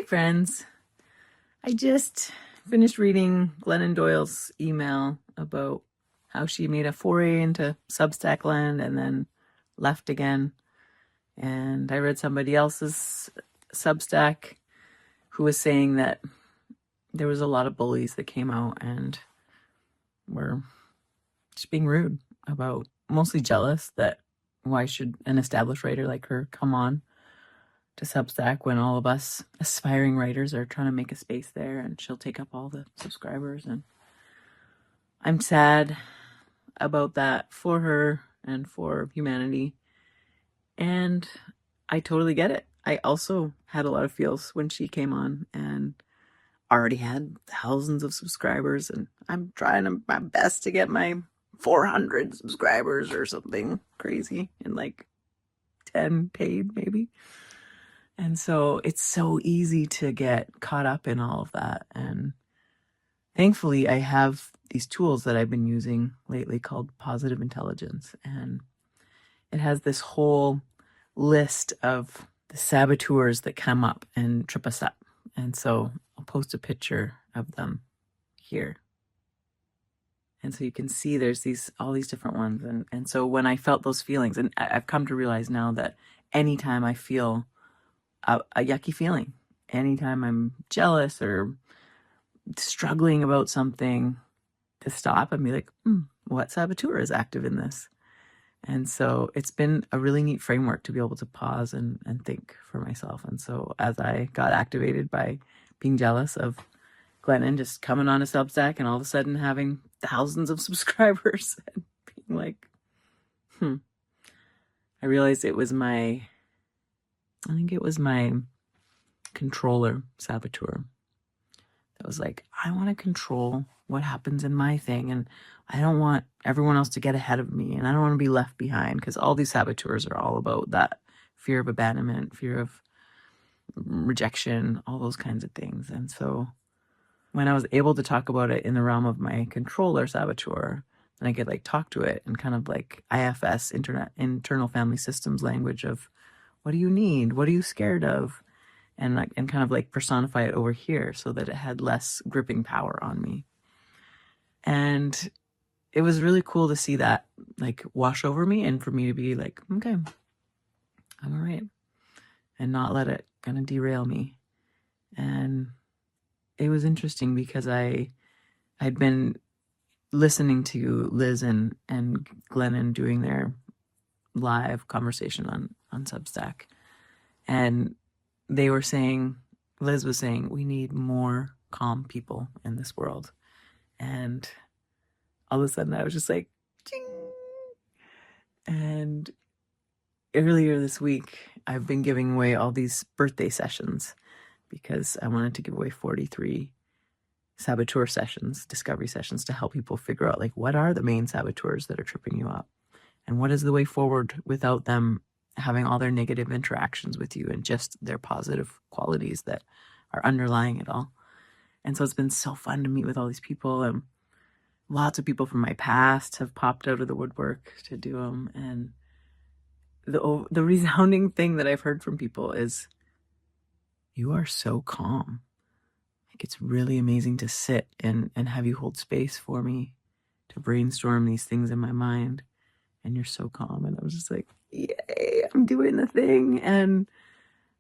Hi, friends. I just finished reading Glennon Doyle's email about how she made a foray into Substack land and then left again. And I read somebody else's Substack who was saying that there was a lot of bullies that came out and were just being rude about, mostly jealous that why should an established writer like her come on to Substack when all of us aspiring writers are trying to make a space there, and she'll take up all the subscribers. And I'm sad about that for her and for humanity. And I totally get it. I also had a lot of feels when she came on and already had thousands of subscribers, and I'm trying my best to get my 400 subscribers or something crazy, and like 10 paid maybe. And so it's so easy to get caught up in all of that. And thankfully, I have these tools that I've been using lately called Positive Intelligence. And it has this whole list of the saboteurs that come up and trip us up. And so I'll post a picture of them here. And so you can see there's all these different ones. And so when I felt those feelings, and I've come to realize now that anytime I feel a yucky feeling, anytime I'm jealous or struggling about something, to stop and be like, what saboteur is active in this? And so it's been a really neat framework to be able to pause and think for myself. And so as I got activated by being jealous of Glennon just coming on a Substack and all of a sudden having thousands of subscribers and being like, I realized it was my controller saboteur that was like, I want to control what happens in my thing, and I don't want everyone else to get ahead of me, and I don't want to be left behind, because all these saboteurs are all about that fear of abandonment, fear of rejection, all those kinds of things. And so when I was able to talk about it in the realm of my controller saboteur, and I could like talk to it in kind of like IFS, internal family systems language of, what do you need? What are you scared of? And kind of like personify it over here so that it had less gripping power on me. And it was really cool to see that like wash over me, and for me to be like, okay, I'm all right, and not let it kind of derail me. And it was interesting because I'd been listening to Liz and Glennon doing their live conversation on Substack, and they were saying, Liz was saying, we need more calm people in this world. And all of a sudden I was just like, ching. And earlier this week, I've been giving away all these birthday sessions because I wanted to give away 43 saboteur sessions, discovery sessions, to help people figure out like, what are the main saboteurs that are tripping you up? And what is the way forward without them having all their negative interactions with you and just their positive qualities that are underlying it all? And so it's been so fun to meet with all these people, and lots of people from my past have popped out of the woodwork to do them. And the resounding thing that I've heard from people is, you are so calm. Like, it's really amazing to sit and have you hold space for me to brainstorm these things in my mind. And you're so calm. And I was just like, yay, I'm doing the thing. And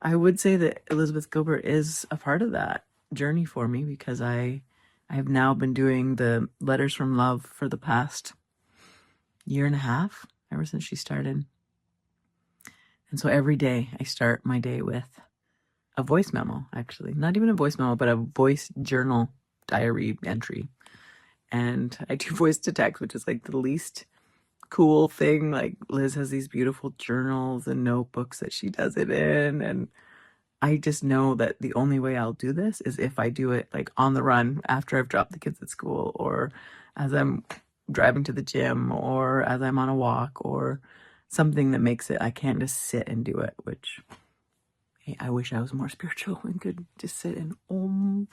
I would say that Elizabeth Gilbert is a part of that journey for me, because I have now been doing the letters from love for the past year and a half, ever since she started. And so every day I start my day with a voice memo, actually. Not even a voice memo, but a voice journal diary entry. And I do voice to text, which is like the least cool thing. Like, Liz has these beautiful journals and notebooks that she does it in, and I just know that the only way I'll do this is if I do it like on the run after I've dropped the kids at school, or as I'm driving to the gym, or as I'm on a walk, or something that makes it, I can't just sit and do it, which, hey, I wish I was more spiritual and could just sit and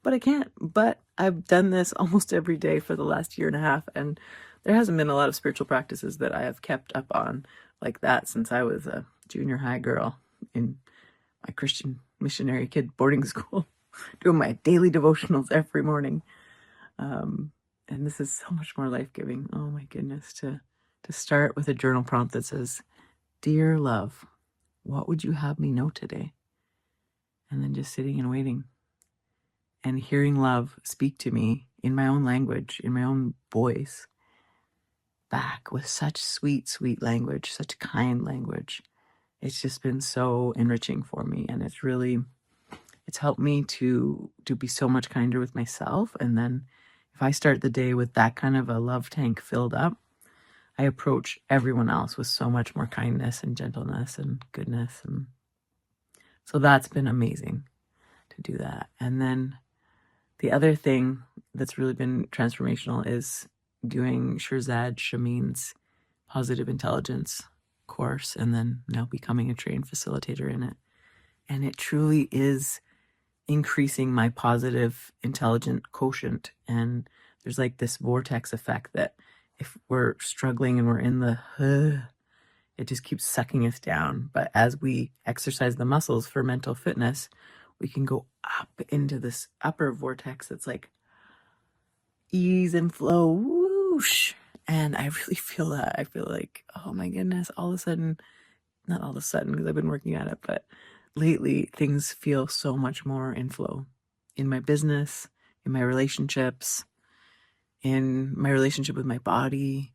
but I can't. But I've done this almost every day for the last year and a half, and there hasn't been a lot of spiritual practices that I have kept up on like that since I was a junior high girl in my Christian missionary kid boarding school, doing my daily devotionals every morning. And this is so much more life-giving. Oh my goodness, to start with a journal prompt that says, "Dear love, what would you have me know today?" And then just sitting and waiting and hearing love speak to me in my own language, in my own voice, back with such sweet, sweet language, such kind language. It's just been so enriching for me. And it's helped me to be so much kinder with myself. And then if I start the day with that kind of a love tank filled up, I approach everyone else with so much more kindness and gentleness and goodness. And so that's been amazing to do that. And then the other thing that's really been transformational is doing Shirzad Shamin's Positive Intelligence course, and then now becoming a trained facilitator in it. And it truly is increasing my positive intelligent quotient. And there's like this vortex effect that if we're struggling and we're in the it just keeps sucking us down. But as we exercise the muscles for mental fitness, we can go up into this upper vortex that's like ease and flow, whoosh. And I really feel that. I feel like, oh my goodness, all of a sudden, not all of a sudden because I've been working at it, but lately things feel so much more in flow in my business, in my relationships, in my relationship with my body,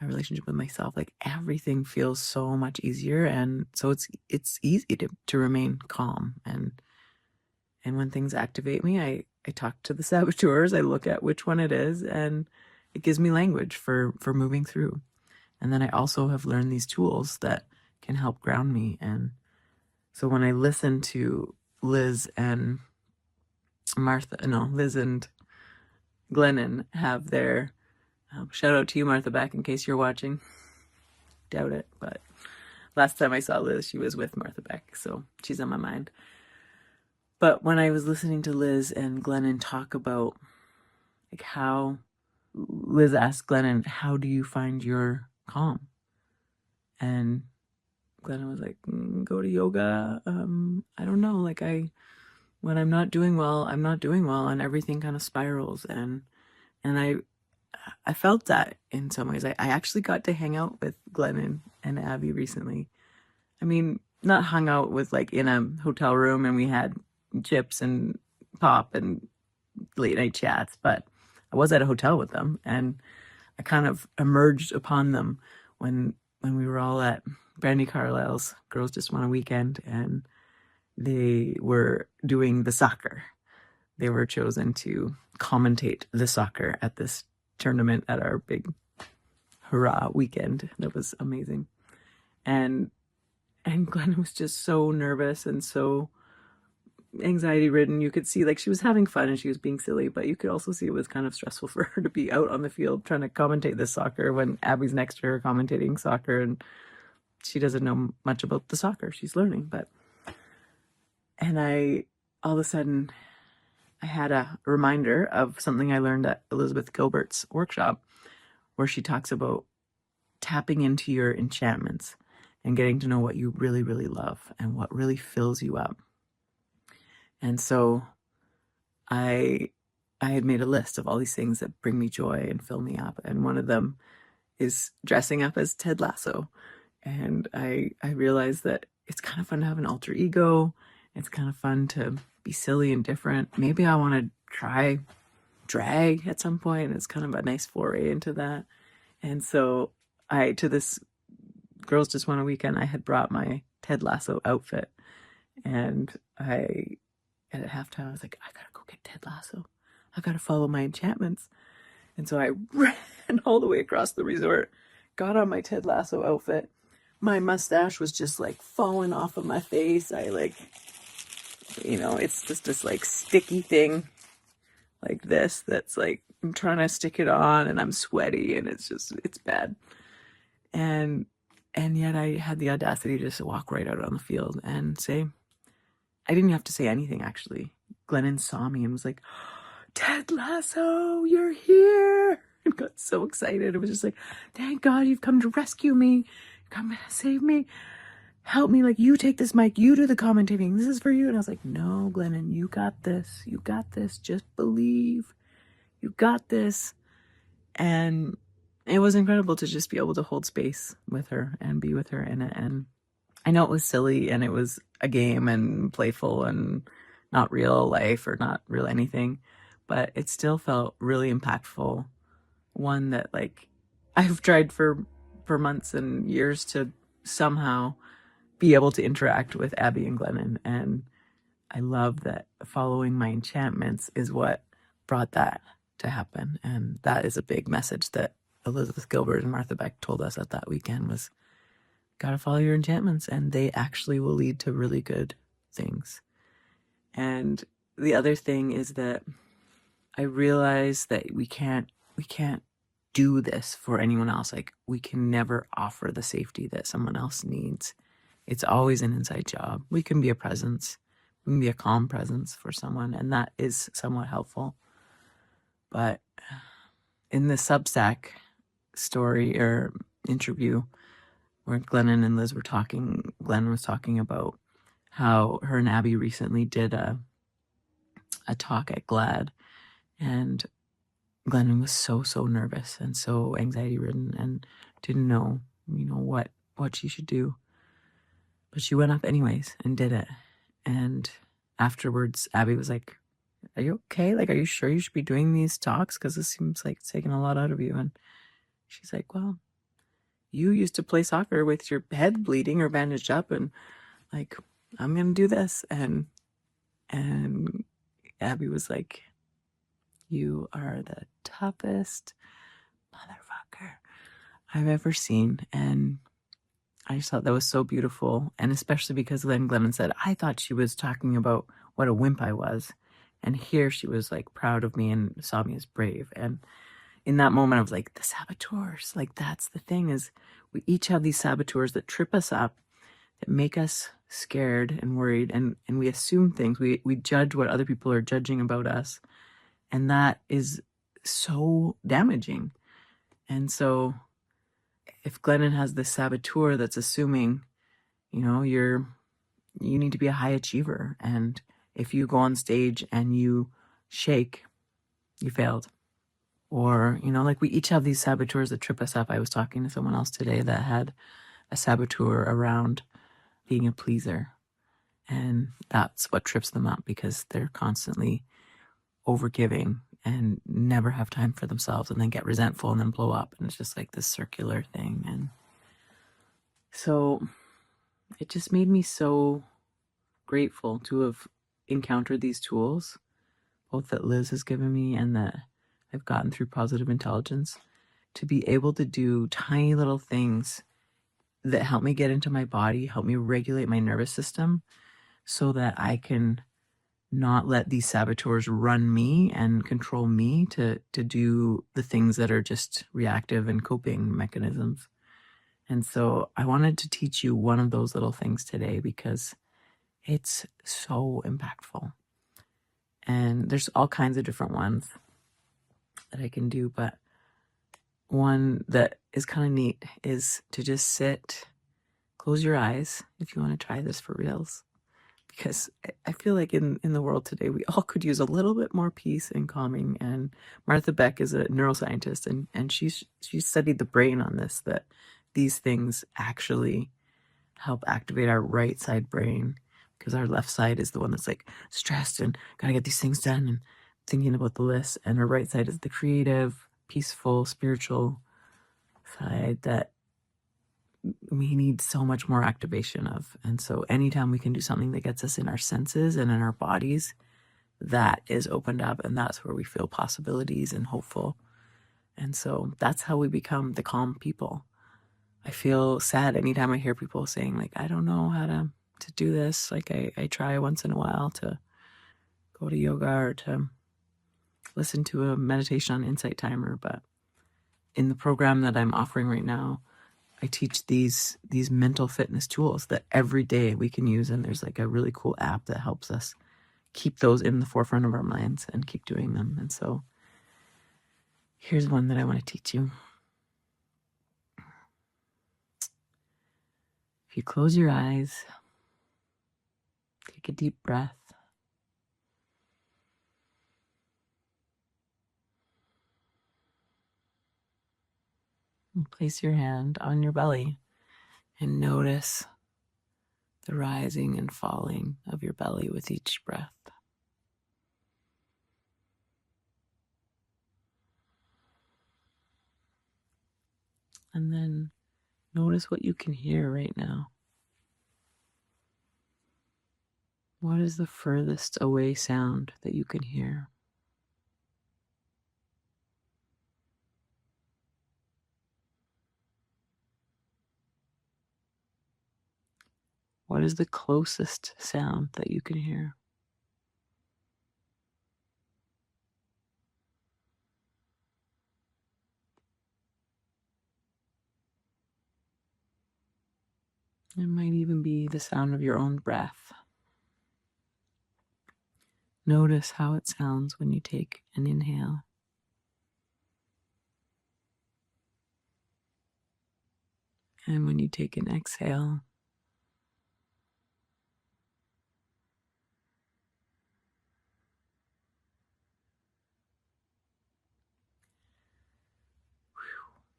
my relationship with myself. Like everything feels so much easier. And so it's easy to remain calm. And when things activate me, I talk to the saboteurs. I look at which one it is, and it gives me language for moving through. And then I also have learned these tools that can help ground me. And so when I listen to Liz and Glennon have their, shout out to you, Martha, back in case you're watching. Doubt it, but last time I saw Liz, she was with Martha Beck, so she's on my mind. But when I was listening to Liz and Glennon talk about like how Liz asked Glennon, "How do you find your calm?" And Glennon was like, "Go to yoga. I don't know. Like when I'm not doing well, I'm not doing well, and everything kind of spirals." And I felt that in some ways. I actually got to hang out with Glennon and Abby recently. I mean, not hung out with like in a hotel room and we had chips and pop and late night chats, but I was at a hotel with them, and I kind of emerged upon them when we were all at Brandy Carlisle's Girls Just Want a Weekend, and they were doing the soccer. They were chosen to commentate the soccer at this tournament at our big hurrah weekend. That was amazing. And Glenn was just so nervous and so anxiety ridden. You could see like she was having fun and she was being silly, but you could also see it was kind of stressful for her to be out on the field trying to commentate this soccer when Abby's next to her commentating soccer, and she doesn't know much about the soccer. She's learning, and all of a sudden I had a reminder of something I learned at Elizabeth Gilbert's workshop, where she talks about tapping into your enchantments and getting to know what you really, really love and what really fills you up. And so I had made a list of all these things that bring me joy and fill me up. And one of them is dressing up as Ted Lasso. And I realized that it's kind of fun to have an alter ego. It's kind of fun to be silly and different. Maybe I want to try drag at some point. It's kind of a nice foray into that. And so to this Girls Just Want a Weekend, I had brought my Ted Lasso outfit. And at halftime, I was like, I gotta go get Ted Lasso. I gotta follow my enchantments. And so I ran all the way across the resort, got on my Ted Lasso outfit. My mustache was just like falling off of my face. It's just this like sticky thing like this that's like, I'm trying to stick it on and I'm sweaty and it's bad. And yet I had the audacity to just walk right out on the field and say, I didn't have to say anything, actually. Glennon saw me and was like, "Ted Lasso, you're here." And got so excited. It was just like, thank God you've come to rescue me. Come save me. help me, like, you take this mic, you do the commentating, this is for you. And I was like, no, Glennon, you got this, just believe, you got this. And it was incredible to just be able to hold space with her and be with her in it. And I know it was silly and it was a game and playful and not real life or not real anything, but it still felt really impactful. One that, like, I've tried for months and years to somehow be able to interact with Abby and Glennon. And I love that following my enchantments is what brought that to happen. And that is a big message that Elizabeth Gilbert and Martha Beck told us at that weekend was, gotta follow your enchantments and they actually will lead to really good things. And the other thing is that I realize that we can't do this for anyone else. Like, we can never offer the safety that someone else needs. It's always an inside job. We can be a presence. We can be a calm presence for someone, and that is somewhat helpful. But in the Substack story or interview where Glennon and Liz were talking, Glennon was talking about how her and Abby recently did a talk at GLAD, and Glennon was so nervous and so anxiety ridden and didn't know, what she should do. But she went up anyways and did it. And afterwards, Abby was like, are you okay? Like, are you sure you should be doing these talks? Because this seems like it's taking a lot out of you. And she's like, well, you used to play soccer with your head bleeding or bandaged up, and, like, I'm going to do this. And Abby was like, you are the toughest motherfucker I've ever seen. And I just thought that was so beautiful. And especially because Glennon said, I thought she was talking about what a wimp I was. And here she was, like, proud of me and saw me as brave. And in that moment, I was like, the saboteurs, like, that's the thing, is we each have these saboteurs that trip us up, that make us scared and worried. And we assume things. We judge what other people are judging about us. And that is so damaging. And so if Glennon has this saboteur that's assuming, you need to be a high achiever, and if you go on stage and you shake, you failed. Or, like, we each have these saboteurs that trip us up. I was talking to someone else today that had a saboteur around being a pleaser. And that's what trips them up, because they're constantly overgiving and never have time for themselves, and then get resentful and then blow up. And it's just like this circular thing. And so it just made me so grateful to have encountered these tools, both that Liz has given me and that I've gotten through Positive Intelligence, to be able to do tiny little things that help me get into my body, help me regulate my nervous system, so that I can not let these saboteurs run me and control me to do the things that are just reactive and coping mechanisms. And so I wanted to teach you one of those little things today, because it's so impactful. And there's all kinds of different ones that I can do, but one that is kind of neat is to just sit, close your eyes if you want to try this for reals. Because I feel like in the world today, we all could use a little bit more peace and calming. And Martha Beck is a neuroscientist, and she's studied the brain on this, that these things actually help activate our right side brain, because our left side is the one that's, like, stressed and gotta get these things done and thinking about the list. And our right side is the creative, peaceful, spiritual side that we need so much more activation of. And so anytime we can do something that gets us in our senses and in our bodies, that is opened up, and that's where we feel possibilities and hopeful. And so that's how we become the calm people. I feel sad anytime I hear people saying, like, I don't know how to do this. Like, I try once in a while to go to yoga or to listen to a meditation on Insight Timer. But in the program that I'm offering right now, I teach these mental fitness tools that every day we can use. And there's, like, a really cool app that helps us keep those in the forefront of our minds and keep doing them. And so here's one that I want to teach you. If If you close your eyes, take a deep breath. And place your hand on your belly and notice the rising and falling of your belly with each breath. And then notice what you can hear right now. What is the furthest away sound that you can hear? What is the closest sound that you can hear? It might even be the sound of your own breath. Notice how it sounds when you take an inhale. And when you take an exhale.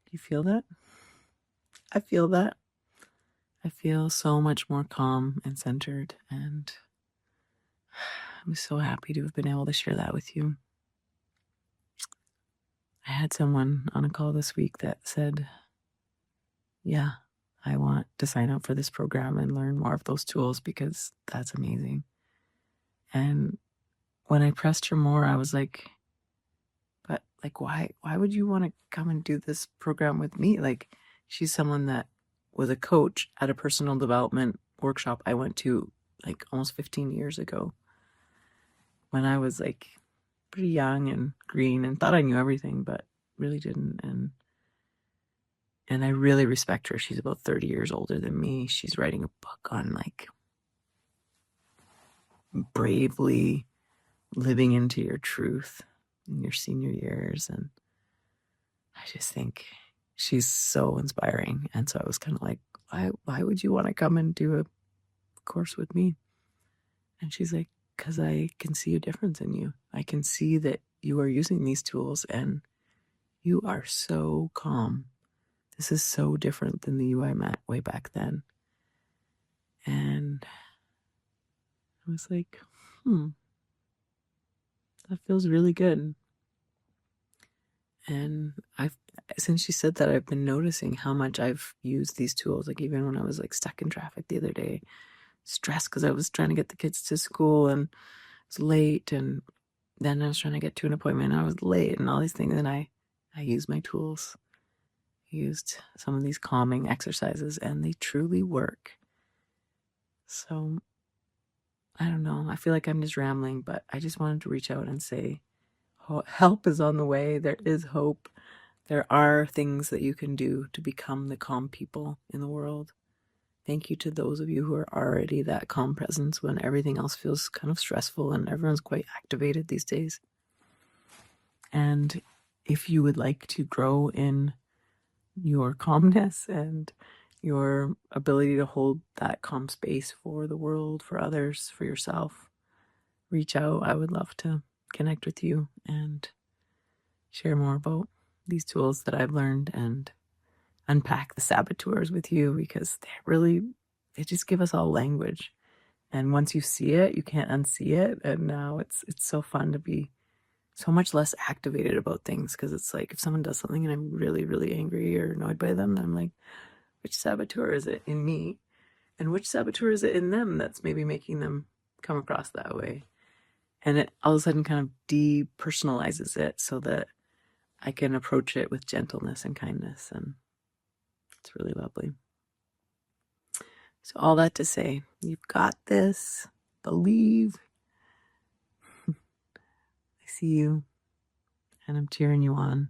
Do you feel that? I feel that. I feel so much more calm and centered, and I'm so happy to have been able to share that with you. I had someone on a call this week that said, yeah, I want to sign up for this program and learn more of those tools because that's amazing. And when I pressed her more, I was like, but like, why would you want to come and do this program with me? Like, she's someone that was a coach at a personal development workshop I went to like almost 15 years ago when I was like pretty young and green and thought I knew everything, but really didn't. And I really respect her. She's about 30 years older than me. She's writing a book on like bravely living into your truth in your senior years. And I just think she's so inspiring. And so I was kind of like, why would you want to come and do a course with me? And she's like, because I can see a difference in you. I can see that you are using these tools and you are so calm. This is so different than the you I met way back then. And I was like, that feels really good. And since she said that, I've been noticing how much I've used these tools. Like even when I was like stuck in traffic the other day, stressed because I was trying to get the kids to school and it was late, and then I was trying to get to an appointment and I was late and all these things, and I used my tools. I used some of these calming exercises and they truly work. So I don't know. I feel like I'm just rambling, but I just wanted to reach out and say help is on the way. There is hope. There are things that you can do to become the calm people in the world. Thank you to those of you who are already that calm presence when everything else feels kind of stressful and everyone's quite activated these days. And if you would like to grow in your calmness and your ability to hold that calm space for the world, for others, for yourself, reach out. I would love to connect with you and share more about these tools that I've learned and unpack the saboteurs with you, because they just give us all language. And once you see it, you can't unsee it. And now it's so fun to be so much less activated about things, because it's like if someone does something and I'm really, really angry or annoyed by them, I'm like, which saboteur is it in me? And which saboteur is it in them that's maybe making them come across that way? And it all of a sudden kind of depersonalizes it so that I can approach it with gentleness and kindness. And it's really lovely. So all that to say, you've got this. Believe. I see you. And I'm cheering you on.